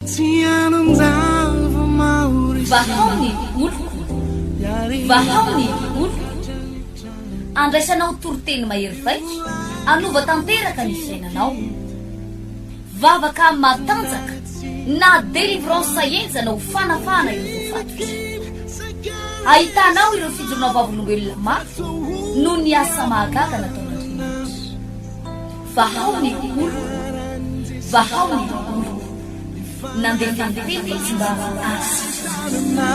Vahaony Oloko, Vahaony Oloko. Andraisanao toriteny mahery vaika, anova tanteraka ny fiainanao. Vavaka matanjaka na délivrance enjana ho fanafana ireo fatotra. Ahitanao ireo fijorona vavolombelona mafy no ny asa mahagaga nataon'Andriamanitra. Vahaony Oloko, Vahaony Oloko. Nandefandefefa izy mba asitrana.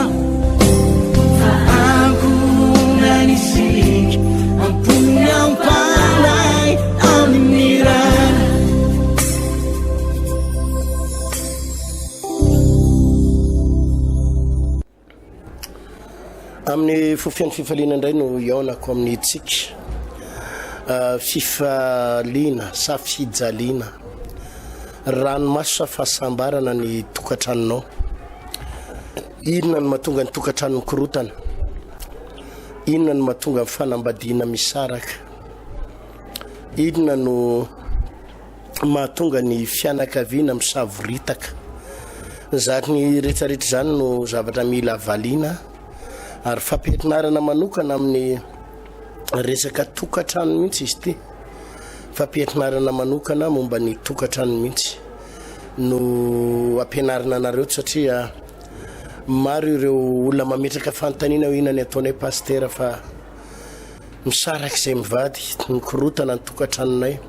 Nanisik ampunyang palay aminiran amin'ny fofiany fifaliana indray no iaonako amin'ny tsika fifaliana sa fijaliana ranomaso sa fahasambarana ny tokantranonao. Inona no mahatonga ny tokantrano mikorotana? Inona no mahatonga ny fanambadiana misaraka? Inona no mahatonga ny fianakaviana misavoritaka? Zany ny rehetrarehetra zany no zavatra mila valiana ary fampianarana manokana amin'ny resaka tokantrano mihitsy izy ty. Fampianarana manokana momba ny tokantrano mihitsy no ampianarana anareo satria maro ireo olona mametraka fanontaniana hoe inona ny ataonay pasteur fa misaraka izay mivady mikorotana ny tokantranonay.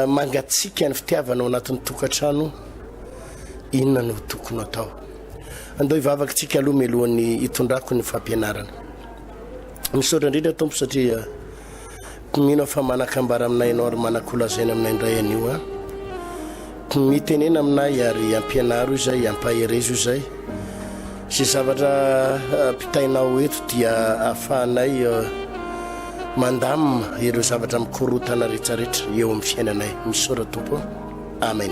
Mangatsika ny fitiavana ao anatin'ny tokantrano, inona no tokony atao? Andao hivavaka tsika aloha mialohan'ny hitondrako ny fampianarana. Misaotra indrindra tompo satria mino fa manakambara aminay ianao ary manakolazaina aminay indray anio a. Mitenena aminay ary ampianaro izay, ampaherezo izay. Sy zavatra pitainao eto dia ahafahanay mandamina ireo zavatra mikorotana rehetrarehetra eo amin'ny fiainanay. Misaotra tompo. Amen.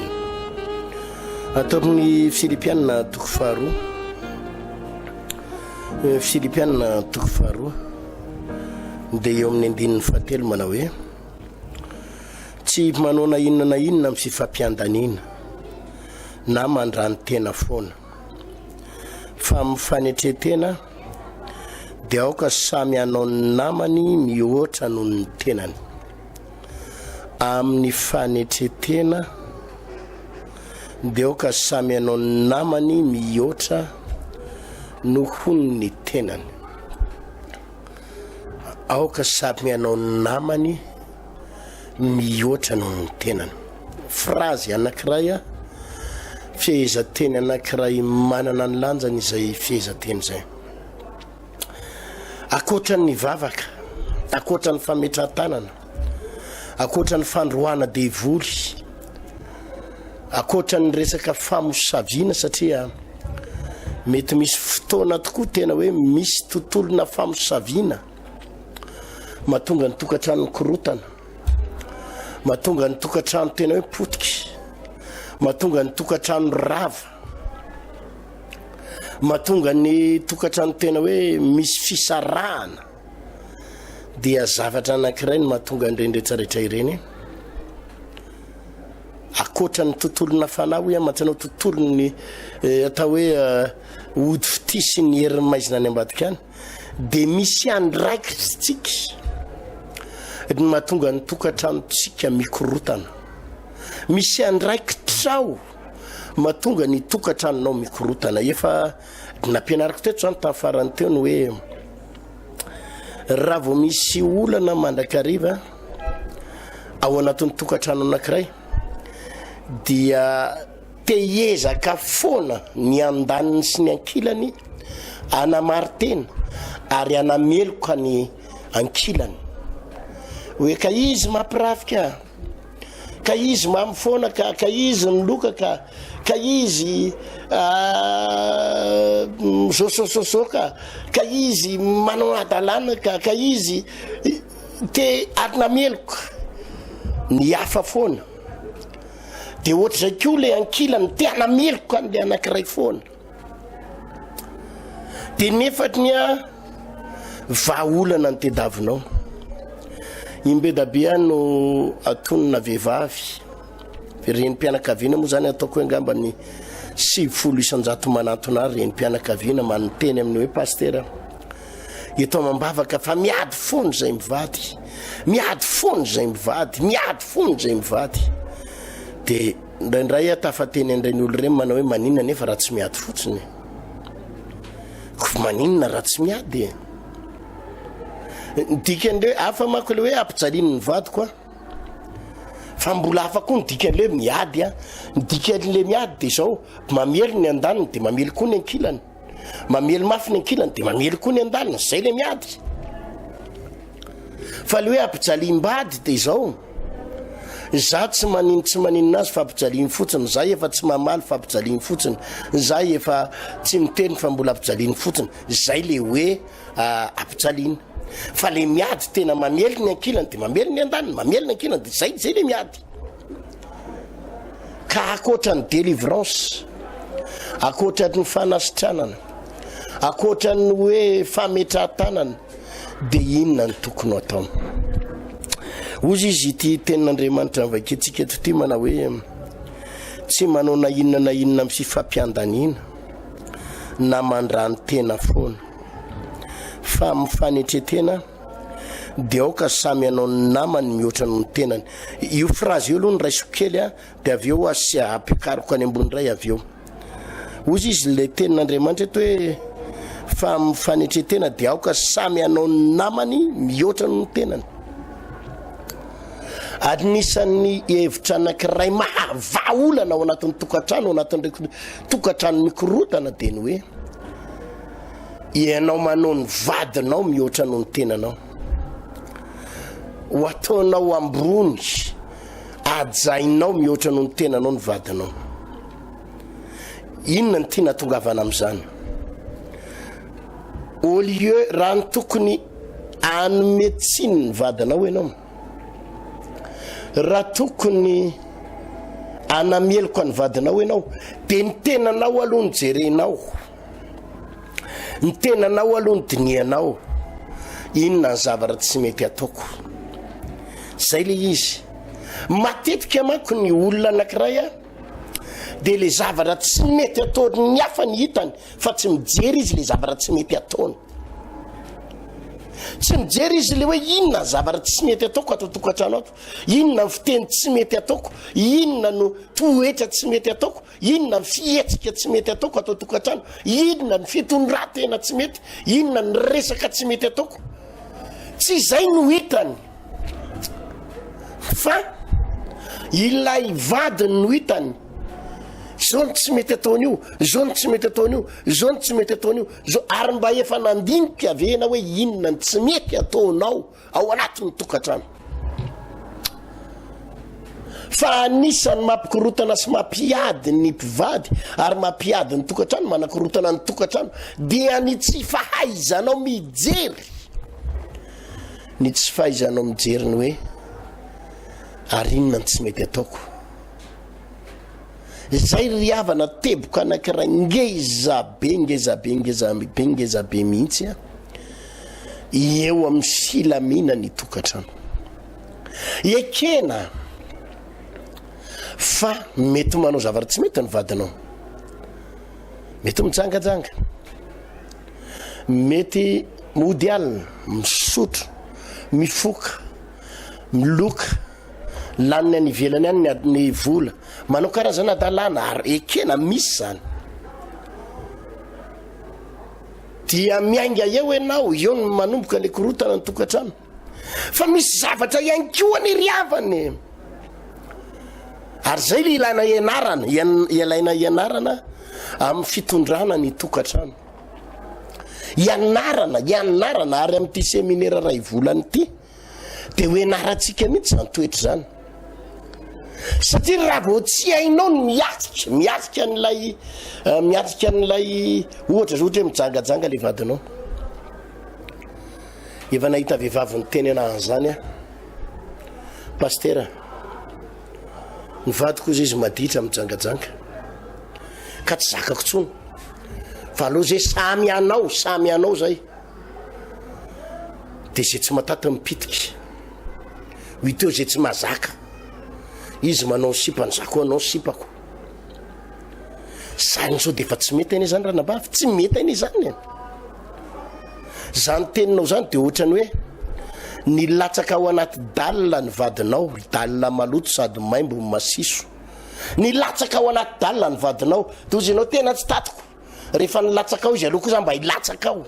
Ataon'ny Filipiana toko faharoa. Filipiana toko faharoa dia eo amin'ny andininy fahatelo manao hoe tsy manona inona na inona amin'ny fifampiandaniana na mandrany tena foana fa mifanetretena dia aoka samy anao ny namany mihoatra noho ny tenany. Amin'ny fanetretena dia aoka samy anao ny namany mihoatra noho ny tenany. Aoka samy anao ny namany mihoatra noho ny tenany. Phrase anankiray, fihezateny anankiray manana ny lanjany izay fihezateny izay. Akoatra ny vavaka, akoatra ny fametran-tanana, akoatra ny fandroana devoly, akoatra ny resaka famosaviana satria mety misy fotoana tokoa tena hoe misy tontolona famosaviana mahatonga ny tokantrano korotana, mahatonga ny tokantrano tena hoe potiky, mahatonga ny tokantrano rava, mahatonga ny tokantrano tena hoe misy fisarahana. Dia zavatra anankiray ny mahatonga ny rendretsarehetra ireny. Akoatra ny tontolona fanao hoe matsanao tontolony atao hoe ody fitisy ny herin'ny maizina any ambadika any, dia misy andraikitsika ny mahatonga ny tokantranontsika mikorotana. Misy andraikitrao mahatonga ny tokantranonao mikorotana. Efa nampianariko teto zany tamin'ny farany teo ny hoe raha vao misy olana mandrakariva ao anatin'ny tokantrano anankiray dia tehezaka foana ny andaniny sy ny ankilany anamartena ary anameloka ny ankilany hoe ka izy mampirafika, ka izy mamyfoana, ka izy niloka, ka izy misosososoka, ka izy manao adalana, ka izy te anameloka ny hafa foana. Dia ohatra zay koa le ankilany te anameloka an'le anankiray foana. Dia nefatry vahaolana ny tediavinao. Imbedabea no atonina vehivavy renim-pianakaviana moa zany ataoko hoe ngamba ny 700 manantona renim-pianakaviana manonteny amin'ny hoe pasteur eto mambavaka fa miady foana zay mivady de ndraindray atafateny andrany olo reny manao hoe maninona nefa raha tsy miady fotsiny maninona raha tsy miady dikany hoe afa mako le hoe ampijaliny ny vady koa fa mbola hafa koa nydikany le miady nydikany le miady de zao mamely ny andaniny de mamely koa ny ankilany mamely mafy ny ankilany de mamely koa ny andaniny zay le miady fa le hoe ampijalim-bady de zao za tsy maninona azy fa ampijaliny fotsiny zay efa tsy mamaly fa ampijaliny fotsiny zay efa tsy miteny fa mbola ampijaliny fotsiny zay le hoe ampijaliny fa le miady tena mamely ny ankilany de mamely ny andaniny mamely ny ankilany de zay le miady ka akoatra ny délivrance akoatra ny fanasitranana akoatra ny hoe fametrahantanana de inona ny tokony atao ozy izy ity tenin'Andriamanitra mivaketsika eto ty mana hoe tsy manao na inona amin'ny fifampiandaniana na mandrany tena foana fa mifanetretena de aoka samy anao ny namany mihoatra no ny tenany io phrase io aloha ny raisokely de avy eo asy ampiakariko any ambony ray avy eo ozy izy le tenin'Andriamanitra eto hoe fa mifanetretena de aoka samy anao ny namany mihoatra no ny tenany anisan'ny hevitra anankiray mahavaolana ao anatin'ny tokantrano ao anatin'ny tokantrano mikorotana de ny hoe ianao manao ny vadinao mihoatra no ny tenanao ho ataonao ambrony ajainao mihoatra no ny tenanao ny vadinao inona ny tiana tongavana amin'izany au lieu raha ny tokony anometsiny ny vadinao ianao raha tokony anameloko ny vadinao ianao de ny tenanao aloha ny jerenao ny tenanao aloha ny dinianao inona ny zavatra tsy mety ataoko zay le izy matetika manko ny olona anankiray de le zavatra tsy mety ataony ny hafa ny hitany fa tsy mijery izy le zavatra tsy mety ataony tsy mijery izy le hoe inona zavatra tsy mety ataoko atao tokantrano ato inona ny fiteny tsy mety ataoko inona no toetra tsy mety ataoko inona ny fietsika tsy mety ataoko atao tokantrano inona ny fitondrantena tsy mety inona ny resaka tsy mety ataoko tsy zay no hitany fa ilay vadiny no hitany zao tsy mety ataon'io zao tsy mety ataon'io zao tsy mety ataon'io zao ary mba efa nandinika avena hoe inona ny tsy mety ataonao ao anatin'ny tokantrano fa anisany mampikorotana sy mampiady ny mpivady ary mampiady ny tokantrano manakorotana ny tokantrano dia ny tsy fahaizanao mijery ny tsy fahaizanao mijery ny hoe ary inona ny tsy mety ataoko zay riavana teboka anankiray ngezabe mihitsy eo amin'ny filamina ny tokantrano ekena fa mety manao zavatra tsy mety ny vadinao mety mitsangajanga mety mody alina misotro mifoka miloka laniny any ivelany any ny vola manao karazana dalàna ary ekena misy zany dia miainga eo ianao eo no manomboka le korotana ny tokantrano fa misy zavatra ihany koa ny riavany ary zay le ilaina ianarana amin'ny fitondrana ny tokantrano ianarana ary amin'ity séminaire ray volany ity de hoe naratsika mihitsy zany toetra zany satria raha vao tsy hainao ny miatrika n'lay ohatra zao ohatra hoe mijangajanga le vadinao efa nahita vehivavy ny teny anahy zany pasteur ny vadiko izy izy maditra mijangajanga ka tsy zakako tsony fa aloha zay samy anao zay de zay tsy matata mipitika 8 heures zay tsy mahazaka izy manao sipany zako anao sipako zany so defa tsy mety ane zany ranabavy tsy mety ane zany zany teninao zany de ohatrany hoe ny latsaka ao anaty dalina ny vadinao dalina maloto sady maimbo masiso ny latsaka ao anaty dalina ny vadinao tozy ianao tena tsy tatiko rehefa ny latsaka ao izy aloha kosa mba hilatsaka ao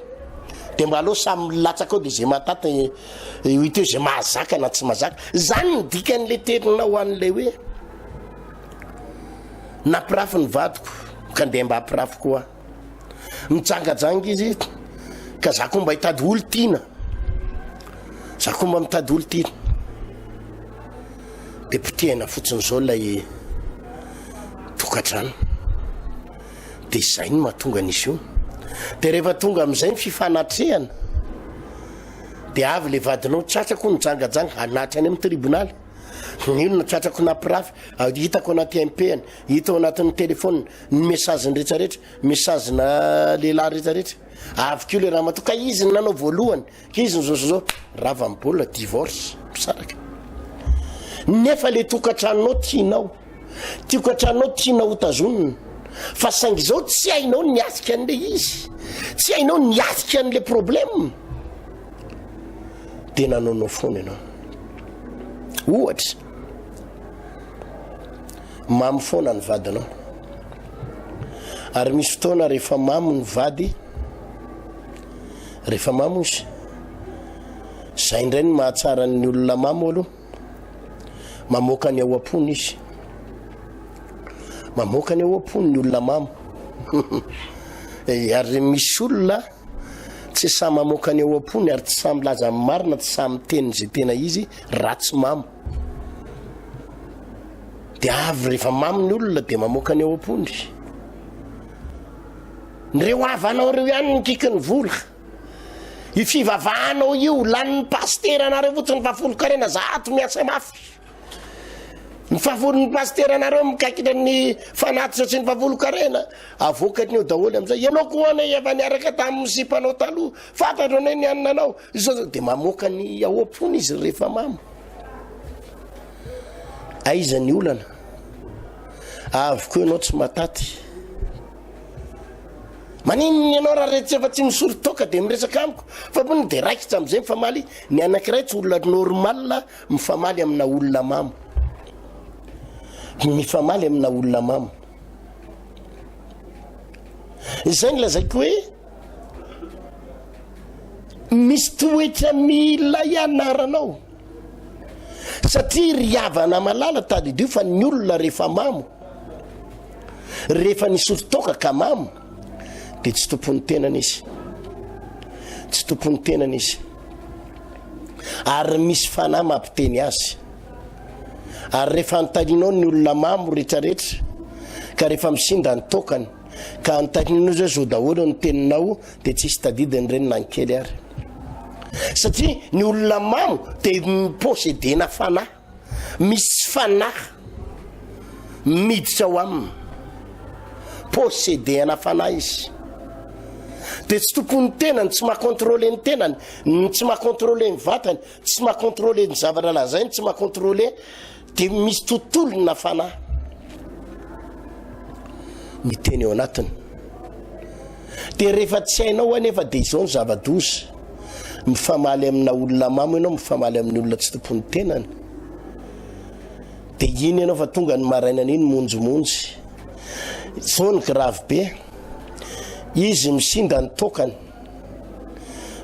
de mba aloha samy latsaka ao de zay matata hita zay mahazaka na tsy mahazaka zany ny dikan'le terinao an'le hoe nampirafy ny vadiko ka ndeha mba hampirafy koa mitsangajanga izy ka za koa mba hitady olo tiana za koa mba mitady olo tiana de potehana fotsiny zao lay tokatrano de zay ny mahatonga an'izy io de rehefa tonga am'izay ny fifanatrehana de avy le vadinao tratrako nijangajanga anatra any amin'ny tribonaly nino natratrako nampirafy hitako anaty MP-any hitao anatin'ny telefôna ny message rehetrarehetra message na lehilahy rehetrarehetra avykeo le raha matoka izy ny nanao voalohany ka izy nyzao rava mibola divorce misaraka nefa le tokatranonao tianao tokatranonao tianao hotazonina fa saingy zao tsy hainao niasika an'le izy tsy hainao niasika an'le problème de nanaonao foana ianao ohatra mamy foana ny vadinao ary misy fotoana rehefa mamy ny vady rehefa mamy izy zay indray ny mahatsara ny olona mamy aloha mamoaka ny ao am-pony izy mamoaka ny ao am-pony ny olona mamy ary misy olona tsy samy mamoaka ny ao am-pony ary tsy samy laza amin'ny marina tsy samy teny zay tena izy ratsy mamy de avy rehefa mamy ny olona de mamoaka ny ao am-pony nireo avanao reo ihany nikikiny vola ifivavahanao io lanin'ny paster anareo fotsiny fafolo-karena za ato miasa mafy ny favolon'ny paster anareo mikaikina ny fanatitra sy ny fafolo-karena avokatny eo daholy am'izay ianao koa ane efa niaraka tamin'ny sipanao taloha fantatro ane ny aninanao zao de mamoaka ny ao am-pony izy rehefa mamy aiza ny olana avy koa ianao tsy mataty maninny ianao raha retsy efa tsy misory toka de miresaka amiko fa pony de raikitra am'izay mifamaly ny anankiray tsy olona normal mifamaly amina olona mamy mifamaly amina olona mamy zay ny lazaiko hoe misy toetra mila ianaranao satria riavana malala tadidio fa ny olona rehefa mamo rehefa nisy toka ka mamo de tsy tompony tenana izy tsy tompony tenana izy ary misy fanahy mampiteny azy ary rehefa antaninao ny olona mamo rehetrarehetra ka rehefa misinda ny tokany ka antaninao zao daholo ny teninao de tsisy tadidiny reny nankely ary satria ny olona mamo de miposedena fanahy misy fanahy miditra ao aminy posedena fanahy izy de tsy tompony tenany tsy mahakontrôle ny tenany tsy mahakontrôle ny vatany tsy mahakontrôle ny zavatra lazainy tsy mahakontrôle de misy tontolo na fanahy miteny eo anatiny de rehefa tsy hainao anefa de izao ny zava-doza mifamaly amina olona mamo ianao mifamaly amin'ny olona tsy tompony tenany de iny ianao fa tonga ny marainana iny monjomonjy zao ny grave be izy misinda ny tokany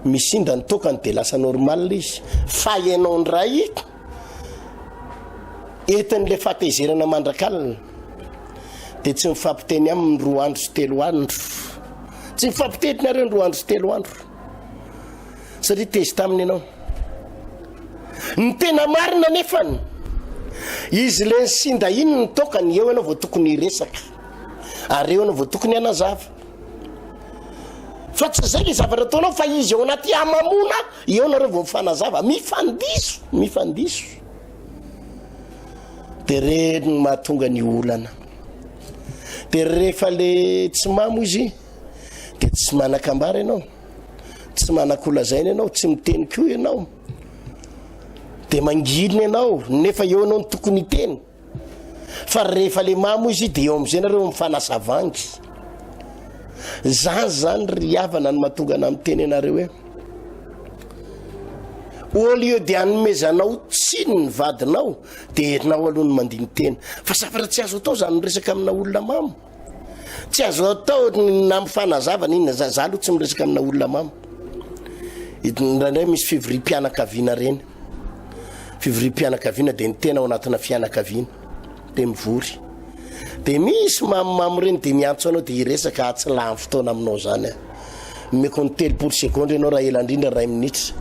misinda ny tokany de lasa normal izy fa ianao ny ray etin'le fatezerana mandrakalina de tsy mifampiteny amin'ny 2 andro sy 3 andro tsy mifampitetinareo ny 2 andro sy 3 andro satria tezy taminy ianao ny tena marina nefany izy le nysinda iny ny tokany eo ianao vao tokony resaka ary eo ianao vao tokony anazava fa tsy zay le zavatra ataonao fa izy eo anaty amamona eo nareo vao mifanazava mifandiso de reny mahatonga ny olana de rehefa le tsy mamo izy de tsy manakambara ianao tsy manakolazaina ianao tsy miteny koa ianao de mangilina ianao nefa eo anao ny tokony teny fa rehefa le mamo izy dia eo am'izay nareo mifanasavangy zany ry havana ny mahatonga na miteny anareo hoe au lieu de anomezanao tsiny ny vadinao dia entinao aloha ny mandiny tena fa safatra tsy azo atao zany miresaka amina olona mamo tsy azo atao na mifanazavana inona za aloha tsy miresaka amina olona mamo indray misy fivoriam-pianakaviana reny fivoriam-pianakaviana dia ny tena ao anatina fianakaviana dia mivory dia misy mamomamo reny dia miantso anao dia iresaka atsy lany fotoana aminao zany meko ny 3 seconde ianao raha ela indrindra 2 minitra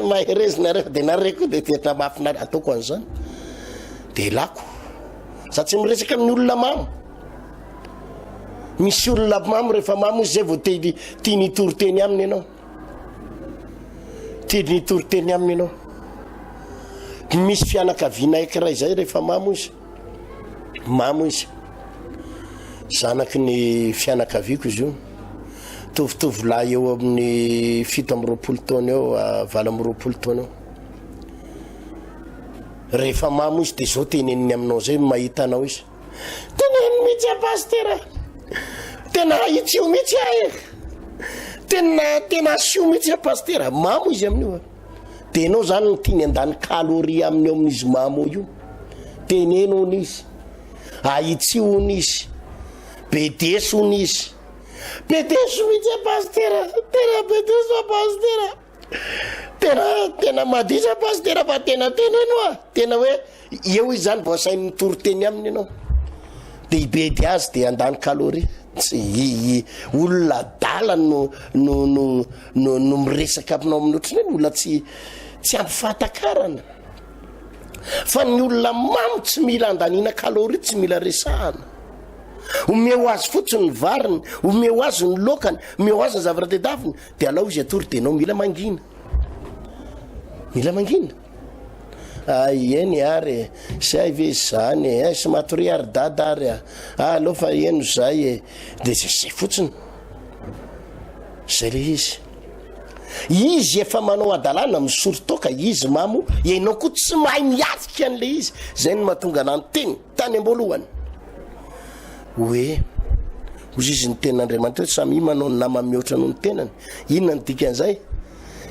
maherezinareo dia nareko dia tena mafina ataoko an'izany dia lako za tsy miresaka amin'ny olona mamo misy olona mamo rehefa mamo izy zay vao tia nitoriteny aminy ianao tia nitoriteny aminy ianao misy fianakaviana ikiray zay rehefa mamo izy zanaky ny fianakaviako izy io tovitovy lahy eo amin'ny 7 taona eo 8 taona eo rehefa mamo izy dia zao teneniny aminao zay mahita anao izy teneny mihitsy a pastera tena itsio mihitsy tena asio mihitsy a pastera mamo izy amin'io dia enao zany ny tiany andany kaloria aminy eo amin'izy mamo io teneno n'izy aitsio n'izy bedeso n'izy bedeso mihitsy a pastera tena bedeso a pastera tena madisa pastera fa tena teneno tena hoe eo izy zany voasainy nitoriteny aminy ianao dia ibedy azy dia andany kaloria tsy olona dala no miresaka aminao amin'ny ohatrany hoe olona tsy ampy fahatakarana fa ny olona mamo tsy mila andanina kaloria tsy mila resahana omeo azy fotsiny ny variny omeo azy ny lokany omeo azy ny zavatra tedaviny dia alao izy atory dia anao mila mangina eny ary say ve zany sy matory ary dada ary aloha fa eno zay dia zay fotsiny zay le izy efa manao adalana misoritoka izy mamo ianao koa tsy mahay miatika an'le izy zay ny mahatonga nanteny tany ambolohany hoe ozy izy ny ten'Andriamanitra hoe samy manao ny nama mihoatra noho ny tenany inona ny dikan'izay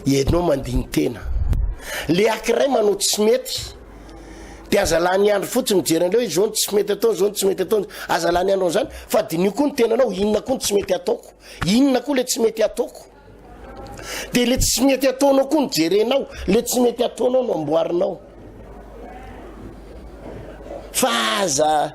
ianao mandiny tena le akiray manao tsy mety dia azalany andro fotsiny mijery an'leo izy zao tsy mety atao zao tsy mety atao azalany andro zany fa dinio koa ny tenanao inona koa ny tsy mety ataoko inona koa le tsy mety ataoko dia le tsy mety ataonao koa ny jerenao le tsy mety ataonao no amboarinao fa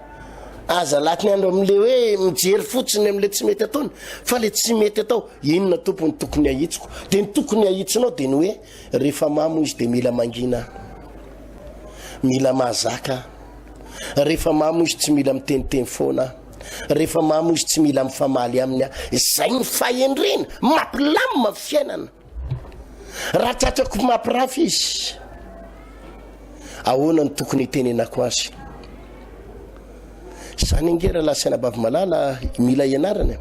aza latiny andro amin'le hoe mijery fotsiny amin'le tsy mety ataony fa le tsy mety atao inona tompony tokony ahitsiko dia ny tokony ahitsinao dia ny hoe rehefa mamo izy dia mila mangina mila mahazaka rehefa mamo izy tsy mila miteniteny foana rehefa mamo izy tsy mila mifamaly aminy zay ny fahendrena mampilamina fiainana raha tratrako mampirafy izy ahoana ny tokony hitenenako azy zany ingera lasaina bavy malala mila ianarana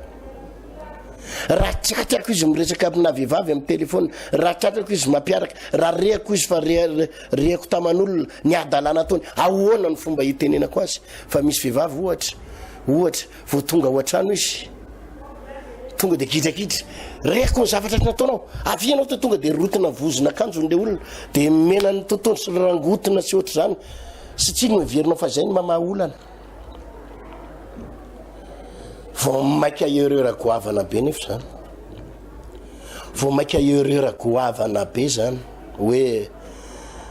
raha tratrako izy miresaka amina vehivavy amin'ny telefona raha tratrako izy mampiaraka raha rehako izy fa rehako taman'olona ny adalana taony ahoana ny fomba hitenenako azy fa misy vehivavy ohatra vao tonga ao an-trano izy tonga dia gidrakidra rehako ny zavatra nataonao avianao to tonga dia rotina vozina akanjon'le olona dia mena ny tontolo sy rangotina sy ohatra zany satria no miverinao fa zay ny mamaolana vao maika erreur goavana be nefa zany vao maika erreur goavana be zany hoe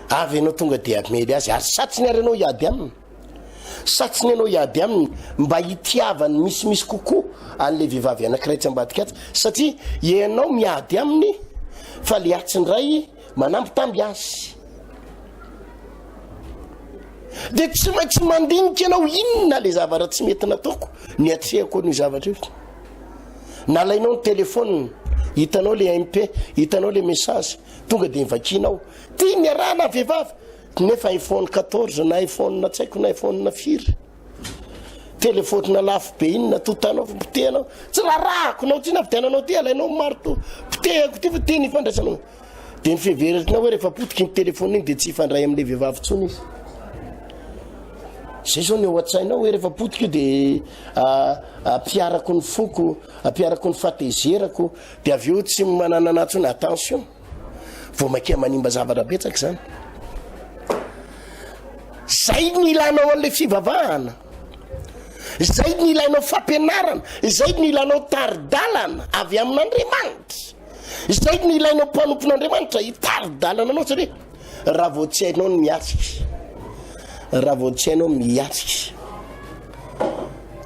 avy ianao tonga dia mely azy ary satsiny ary ianao hiady aminy satsiny ianao hiady aminy mba hitiavany misimisy kokoa an'le vehivavy anankiray tsy ambadikatsy satria ianao miady aminy fa le atsindray manampy tamby azy dia tsy maintsy mandinika ianao inona le zavatra tsy mety nataoko ny atrehako ny zavatra io nalainao ny telefona hitanao le MP hitanao le message tonga dia mivakinao tia ny arahana vehivavy nefa iPhone 14 na iPhone na tsaiko na iPhone na 4 telefona lafo be inona totanao pitehanao tsy rahako nao tsy navidiananao ty alainao marto pitehako ty fa teny ifandraisanao dia ny fiveritrina hoe rehefa potiky ny telefona iny dia tsy ifandray amin'le vehivavy tsony izy zay zao ny ohatsainao hoe rehefa potika dia piarako ny foko, piarako ny fatezerako, dia avy eo tsy manana anatsony attention vao maika manimba zavatra betsaka zany. Zay ny ilanao an'le fivavahana, zay ny ilainao fampianarana, zay ny ilainao taridalana avy amin'Andriamanitra, zay ny ilainao mpanompon'Andriamanitra hitaridalana anao. Satria raha vao tsy hainao ny miatrika, raha vao tsy hainao miatrika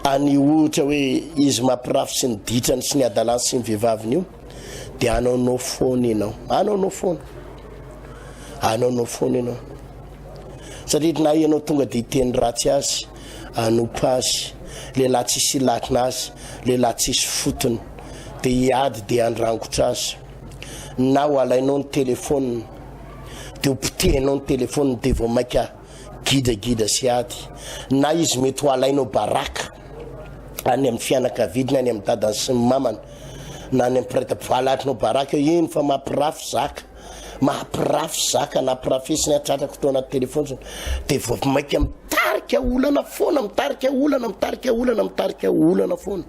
any ohatra hoe izy mampirafy sy ny ditrany sy ny adalany sy ny vehivaviny io, dia anaonao foana ianao, anaonao foana, anaonao foana ianao. Satria na ianao tonga dia hiteny ratsy azy, anopa azy, lehilahy tsisy latrina azy, lehilahy tsisy fotony, dia hiady dia andrangotra azy. Na ho alainao ny telefônina dia ho pitehinao ny telefônina dia vao maika gidagida sy ady. Na izy mety ho alainao baraka any amin'ny fianakavidiny, any amin'ny dadany sy ny mamany, na any amin'ny piraitam-pivalatrinao baraka, eny fa mampirafy zaka, mampirafy zaka na pirafesiny atratrako tao anaty telefôny, dia vao maika mitarika olana foana, mitarika olana, mitarika olana, mitarika olana foana.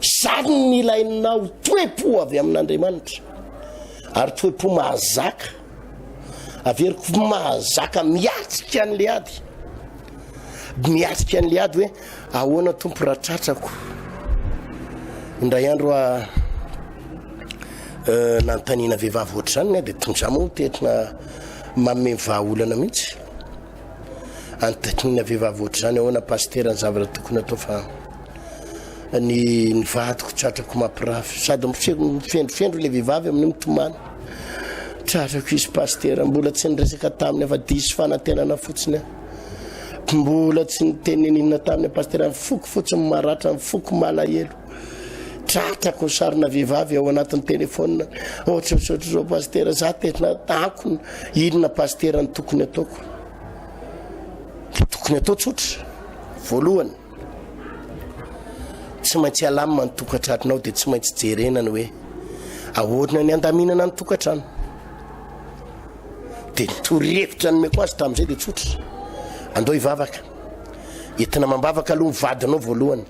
Zany ny ilainao toe-po avy amin'Andriamanitra, ary toe-po mahazaka, averiko mahazaka miatrika an'le ady, miatrika an'le ady hoe ahoana tompo raha tratrako. Indray andro nanontaniana vehivavy ohatr' zany dia tonga mo tetrina manome vahaolana mihitsy. Anontaniana vehivavy ohatr' zany ahoana pasteur ny zavatra tokony atao fa ny vadiko tratrako mampirafy, sady mifendrofendro le vehivavy amin'ny mitomany. Tratrako izy pasteur, mbola tsy niresaka taminy afa diso fanantenana fotsiny, mbola tsy niteneninina taminy pasteur, mifoko fotsiny maratra, mifoko malahelo. Tratrako sarina vehivavy ao anatin'ny telefônina, ohatrotsotra zao pasteur, za tetrina takony, inona pasteur ny tokony ataoko? Tokony atao tsotra, voalohany tsy maintsy alamina ny tokantranonao, dia tsy maintsy jerenana hoe ahoana ny andaminana ny tokantrano. Dia torevitra ny meko azy tamin'izay dia tsotra, andao hivavaka, entina mambavaka aloha mivadinao voalohany,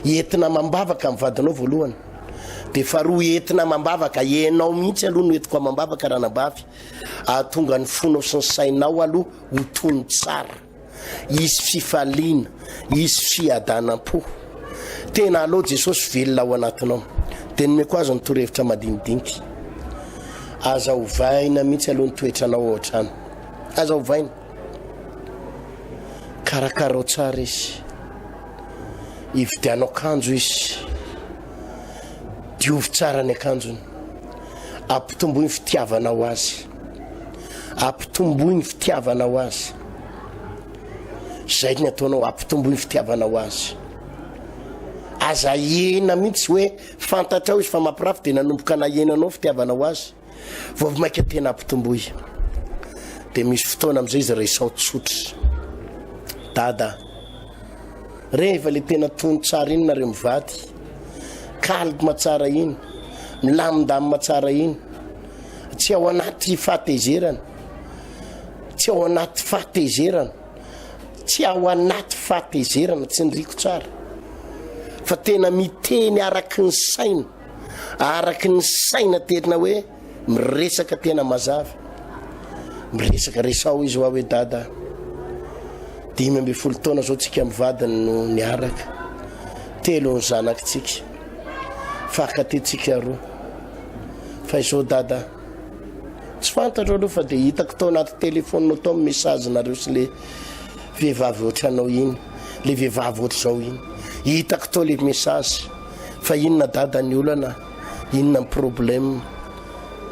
entina mambavaka mivadinao voalohany, dia faharoa entina mambavaka ianao mihitsy aloha no entiko mambavaka raha nambavy, ahatonga ny fonao sy ny sainao aloha ho tony tsara, isy fifaliana, isy fiadanam-po. Tena aloha Jesosy velona ao anatinao. Dia nomeko azy ny torevitra madinidinika, aza hovaina mihitsy aloha ny toetranao ao an-trano, aza hovaina, karakarao tsara izy, hividianao akanjo izy, diovy tsara ny akanjony, ampitomboy ny fitiavanao azy, ampitomboy ny fitiavanao azy. Zay ny ataonao, ampitomboy ny fitiavanao azy. Aza hena mihitsy hoe fantatrao izy fa mampirafy, dia nanomboka nahenanao fitiavanao azy, vao maika tena ampitomboy. Dia misy fotoana amin'izay izy resao tsotra, dada, rehefa le tena tony tsara iny nareo mivady, kalma tsara iny, milamindamina tsara iny, tsy ao anaty fahatezerana, tsy ao anaty fahatezerana, tsy ao anaty fahatezerana, tsy niriko tsara, fa tena miteny araky ny saina, araky ny saina tena hoe miresaka tena mazava, miresaka resao izy hoa hoe dada, 15 taona zao tsika mivadiny no niaraka, 3 ny zanakitsika, fakatytsika 2, fa izao dada tsy fantatra aloha fa dia hitako tao anaty telefôninao tao message nareo sy le vehivavy ohatranao iny, le vehivavy ohatra zao iny, hitako tao le message, fa inona dada ny olana, inona ny problème,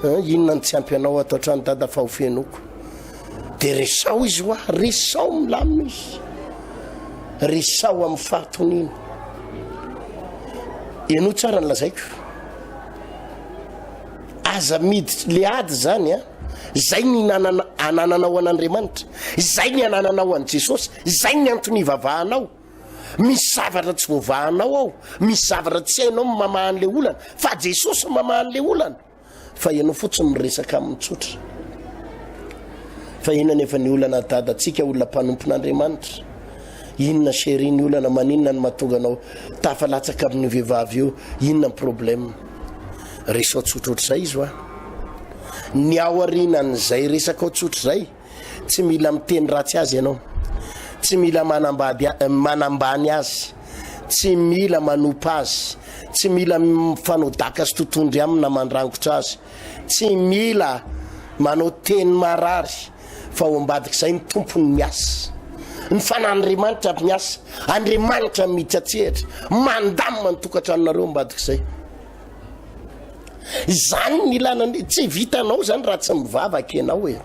inona ny tsy ampy anao atao trano dada fa ho fenoko. Dia resao izy hoa, resao milamina izy, resao amin'ny fahatoniny. Eno tsara ny lazaiko, aza miditra le ady zany a, zay ny anananao an'Andriamanitra, zay ny anananao an' Jesosy, zay ny antony ivavahanao. Misy zavatra tsy voavahanao ao, misy zavatra tsy hainao mamahan'le olana, fa Jesosy mamahan'le olana, fa ianao fotsiny miresaka amin'ny tsotra, fa inona nefa ny olana dada atsika olona mpanompon'Andriamanitra inona sheriny olana maninona ny mahatonga anao tafalatsaka amin'ny vehivavy io inona ny problème resao tsotr'ohatr'izay izy hoa ny aorinan'izay resaka tsotr'izay tsy mila miteny ratsy azy ianao tsy mila manambany azy tsy mila manompa azy tsy mila mifanodaka sy totondry amina mandrangotra azy tsy mila manao teny marary fa ho ambadika izay ny tompony miasa ny fanandriamanitra miasa andriamanitra mitsatsehatra mandamina ny tokantranonareo ambadika izay izany ny ilana tsy vitanao zany raha tsy mivavaka ianao e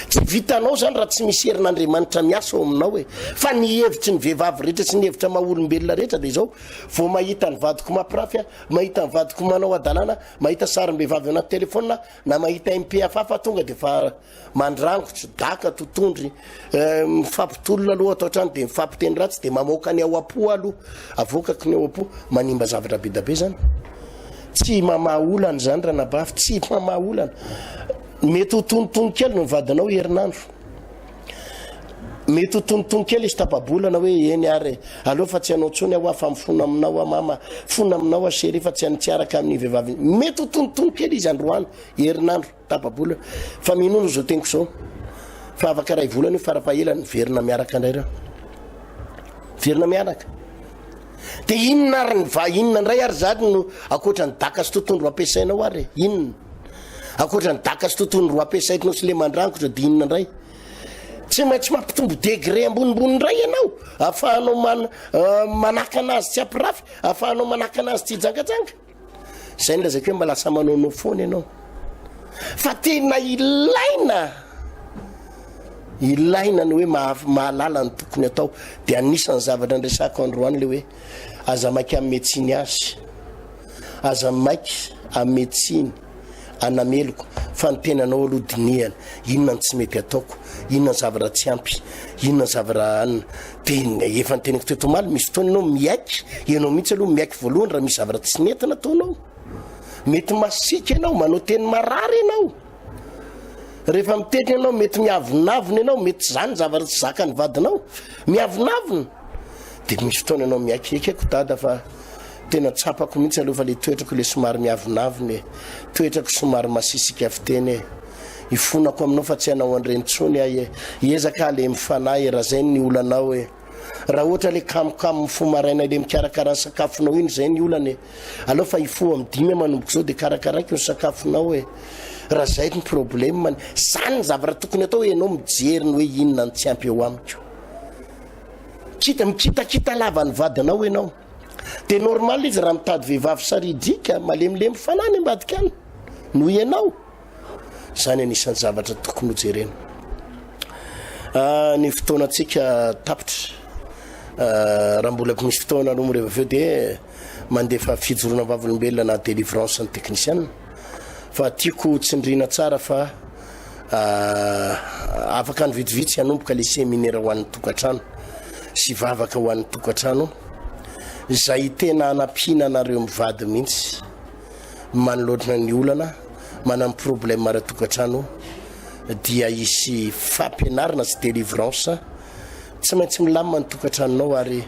tsy vitanao zany raha tsy misy herin'andriamanitra miasa ao aminao e fa ny hevitry ny vehivavy rehetra sy ny hevitra maha-olombelona rehetra dia izao vao mahita ny vadiko mampirafy mahita ny vadiko manao adalana mahita sarim-behivavy anaty telefona na mahita MP afafa tonga dia fa mandrangotra daka totondry mifampitolona aloha atao trano dia mifampiteny ratsy dia mamoaka ny ao am-po aloha avoakako ny ao am-po manimba zavatra be da be zany tsy mamaolana zany raha nabafy tsy mamaolana mety ho tonotony kely no vadinao herinandro mety ho tonotony kely izy tapabolana hoe eny ary aloha fa tsy anao tsony aho afa mifona aminao mama fona aminao asery fa tsy any tsy araka amin'ny vehivavy mety ho tonotony kely izy androany herinandro tapabolana fa minono zao teniko zao fa afaka ray volana io farafahelany verina miaraka indray reo verina miaraka dia inona ary inona indray ary zany no akoatra ny daka sy tontondro ampiasainao ary inona akoatra ny daka sy tontondro ampiasaitinao sy le mandrangotra dia inona indray tsy maintsy mampitombo degré ambonimbony indray ianao ahafahanao manaka anazy tsy ampirafy ahafahanao manaka anazy tsy hijangajanga izay ny lazako hoe mba lasa manaonao foana ianao fa tena ilaina ny hoe mahalala ny tokony atao dia anisan'ny zavatra ndresako androany le hoe aza maiky amin'ny médecine azy aza maiky amin'ny médecine anameloko fa ny tenanao aloha dinihana inona ny tsy mety ataoko inona ny zavatra tsy ampy inona ny zavatra anina dia efa ny teniko tetomaly misy fotoana ianao miaiky ianao mihitsy aloha miaiky voalohany raha misy zavatra tsy nentina ataonao mety masika ianao manao teny marary ianao rehefa miteny ianao mety miavonavona ianao mety zany zavatra tsy zaka ny vadinao miavonavona dia misy fotoana ianao miaiky ekeko dada fa tena tsapako mihitsy aloha fa le toetrako le somary miavonavona toetrako somary masisika fiteny ifonako aminao fa tsy anao andreny tsony ahy iezaka le mifanahy raha zay ny olanao raha ohatra le kamokamo mifo maraina le mikarakara ny sakafonao iny zay ny olana aloha fa ifo amin'ny dimy manomboka zao dia karakaraiky ny sakafonao raha zay ny problème zany ny zavatra tokony atao ianao mijeriny hoe inona ny tsy ampy eo amiko mikitakita lava ny vadinao ianao dia normal izy raha mitady vehivavy saridika malemilemy fanany ambadika any no ianao zany anisan'ny zavatra tokony hojerena ny fotoanantsika tapitra raha mbola misy fotoana aloha mireva aveo dia mandefa fijorona vavolombelona na délivrance ny technicien fa tiako tsindrina tsara fa afaka ny vitsivitsy hanomboka le séminaire ho an'ny tokantrano sy vavaka ho an'ny tokantrano izay tena anampihana anareo mivady mihitsy manoloatra ny olana manamy problème raha tokantrano dia isy fampianarana sy délivrance tsy maintsy milamina ny tokantranonao ary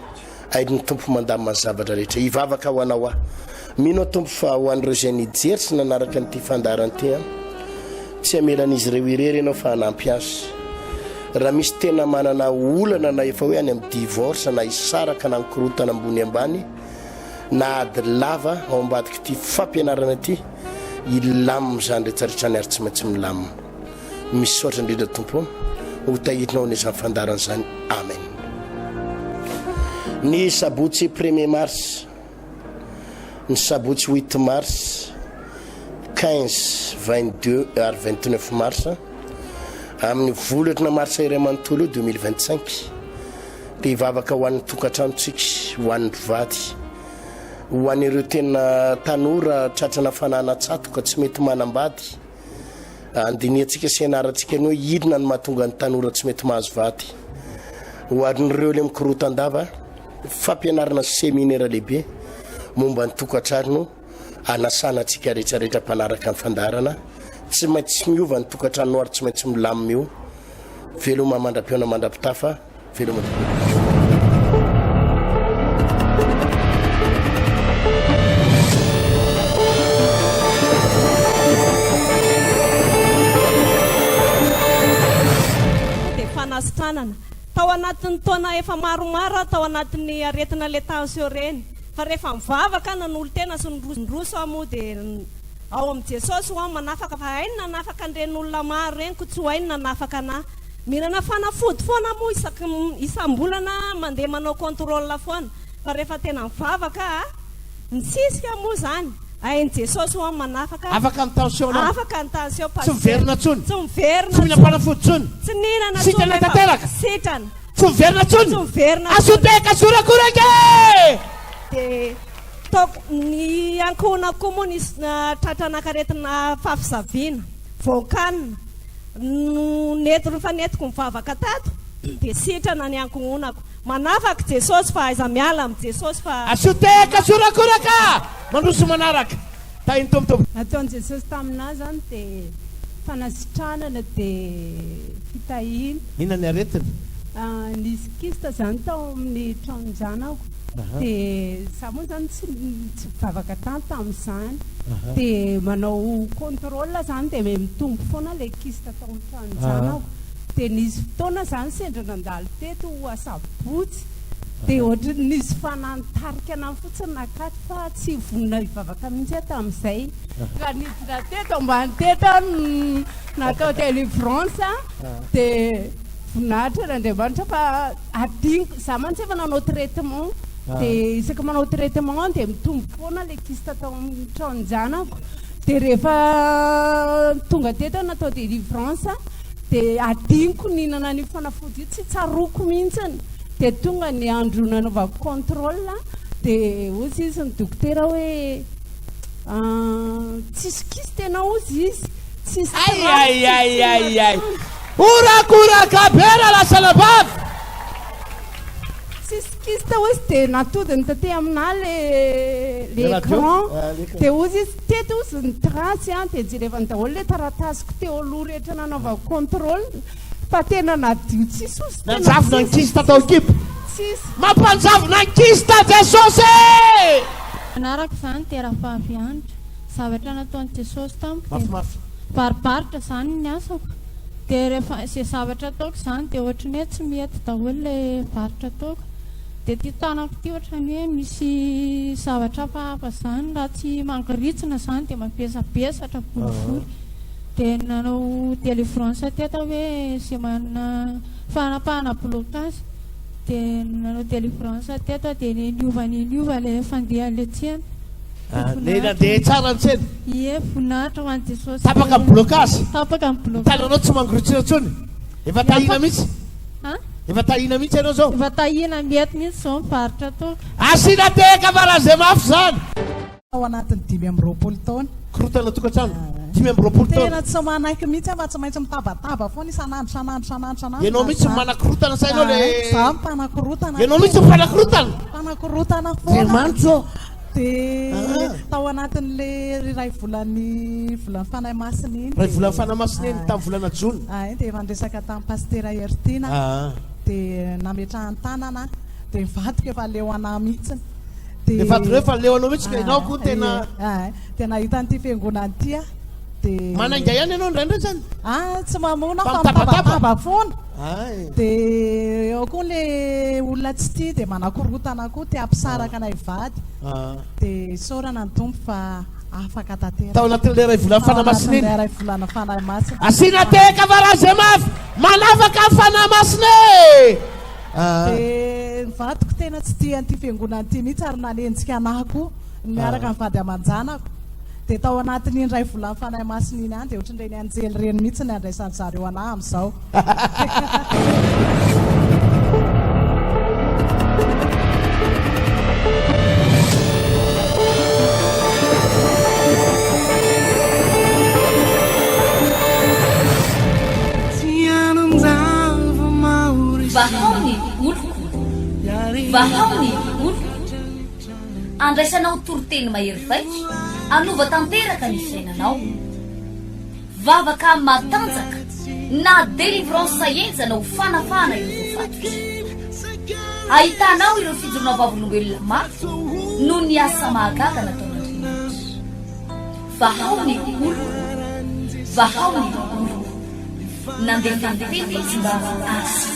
haidiny tompo mandamina ny zavatra rehetra hivavaka ho anao mino tompo fa ho an'ireo zay nijery sy nanaraka nyity fandarany tsy amelan'izy ireo irery ianao fa hanampy azy raha misy tena manana olana na efa hoe any amin'ny divorce na isaraka na mikorotana ambony ambany na ady lava ao ambadika ity fampianarana ity ilamina zany rehetrarehetra ny ary tsy maintsy milamina misy soatra indrindra tompo ho tahitinao n'izany fandarana zany amen ny sabotsy 1er mars ny sabotsy 8 mars 15 22 ary 29 mars amin'ny volatra marsa iray manontolo 2025 dia hivavaka ho an'ny tokantranontsika ho an'ny mpivady ho an'ireo tena tanora tratrana fanana tsatoka tsy mety manambady andiniantsika sy anarantsika ny hoe idina ny mahatonga ny tanora tsy mety mahazo vady ho an'ireo le mikorotan-dava fampianarana séminaire lehibe momba ny tokantrano anasanatsika rehetrarehetra mpanaraka ny fandarana tsy maintsy miova ny tokantrano ary tsy maintsy milamina io veloma mandra-piona mandra-pitafa veloma fanasitranana tao anatin'ny taona efa maromaro tao anatin'ny aretina le tension reny fa rehefa mivavaka nan'olo tena sy nroso amoa dia ao amin'i jesosy ho manafaka fa hainy nanafaka an'iren'olona maro reny ko tsy ho hainy nanafaka anahy mihinana fanafody foana moa isam-bolana mandeha manao contrôle foana fa rehefa tena mivavaka mitsisika moa zany hainy jesosy ho manafaka afaka ny tension afaka ny tension tsy miverina tsony tsy miverina tsy mihinana fanafody tsony tsy mihinana sitrana tanteraka sitrana tsy miverina tsony tsy miverina asoteka sorakorake dia toko ny ankohonako moa nisy tratranakaretina fafisaviana voankanina nety rehefa netiko mivavaka tato dia sitrana ny ankohonako manafaka jesosy fa aiza miala amin'ny jesosy fa asoteka sorakoraka mandroso manaraka tahiny tombotombo nataon'i jesosy taminahy zany dia fanasitranana dia fitahina inona ny aretina nisy kista zany tao amin'ny tranonjanako dia za moa zany tsy mivavaka tany tamin'izany dia manao contrôle zany dia mitombo foana le kista tao amin'ny tranonjanako dia nisy fotoana zany sendra nandalo teto asabotsy dia ohatra nisy fanantarika anahy fotsiny nakaty fa tsy vonina hivavaka mihitsy tamin'izay raha nidina teto ambany teto natao délivrance dia voninahitra n'Andriamanitra fa adiniko za mantsy efa nanao traitement dia isaka manao traitement dia mitombo foana le kista tao amin'ny tranonjanako dia rehefa tonga teto natao délivrance dia adiniko nihinana ny fanafody io tsy tsaroko mihitsiny dia tonga ny andro nanaovako contrôle dia ozy izy ny dokotera hoe tsisy kisy tena ozy izy tsisy ay orakoraka bera lasa labavy tsisy kisy ta ozy dia natodiny tate aminahy le écran dia ozy izy teto ozy ny trasy dia jerevany daholo le taratasiko teo aloha rehetra nanaovako contrôle fa tena nadio tsisy ozy nanjavona ny kisy tatao ekipa tsisy mampanjavona ny kisy ta jesosy anarako zany terafahaviandra zavatra nataon'i jesosy tamiko mafimafy baribaritra zany ny asako dia rehefa izay zavatra ataoko zany dia ohatrany hoe tsy mety daholo le varitra ataoko dia ty tanako ty ohatrany hoe misy zavatra hafahafa zany raha tsy mangiritsina zany dia mabesabesatra boribory dia nanao délivrance teto hoe zay manana fanapahana blocage dia nanao délivrance teto dia niova le fandeha le tsena le nandeha tsara ntsena ie voninahitra ho an'i jesosy tapaka ny blocage tapaka ny blocage talanao tsy mangiritsina tsony efa tahina mihitsy efa tahina mihitsy ianao zao efa tahina mety mihitsy zao mivaritra ataoko asina teka farazay mafy zany ao anatin'ny 5 taona korotana tokantrano 5 taona tena tsy manaiky mihitsy fa tsy maintsy mitabataba foana isanandro ianao mihitsy manakorotana sainao le za mpanakorotana ianao mihitsy mipanakorotana mpanakorotana dia foana manitso dia tao anatin'le ray volan'ny fanahy masina iny ray volan'ny fanahy masina iny tamin'ny volana jona ay dia mandresaka tamin'ny Pasteur Hery Tiana dia nametrahany tanana dia mivadika efa leo anahy mihitsiny dia vadina hoe fa leo anao mihitsy ka ianao koa tena dia nahita n'ity fiangonana ity dia manainga ihany ianao ndraindray zany tsy mamona fa mitabataba foana dia ao koa le olona tsy tia dia manakorotana koa tia ampisaraka anay vady dia saorana ny tompo fa afaka tatera tao anatin'le ray volana fanahy masina iny ray volana fanahy masina asina teka faraze mafy manafaka ny fanahy masina dia nivadiko tena tsy tia an'ity fiangonana ity mihitsy ary nanenjika anahy koa miaraka mivady aman-janako dia tao anatin'iny ray volana fanahy masina iny any dia ohatrandray ny anjely reny mihitsy ny andraisan'ny zareo anahy amin'izao Vahao ny oloko Vahao ny oloko andraisanao toriteny mahery vaitra anova tanteraka ny fiainanao vavaka matanjaka na délivrance enjana ho fanafana ireo fatotra ahitanao ireo fijorona vavolombelona mafy no ny asa mahagaga nataon'andriamanitra vahao ny oloko vahao ny oloko nandeha tantety izy mba asy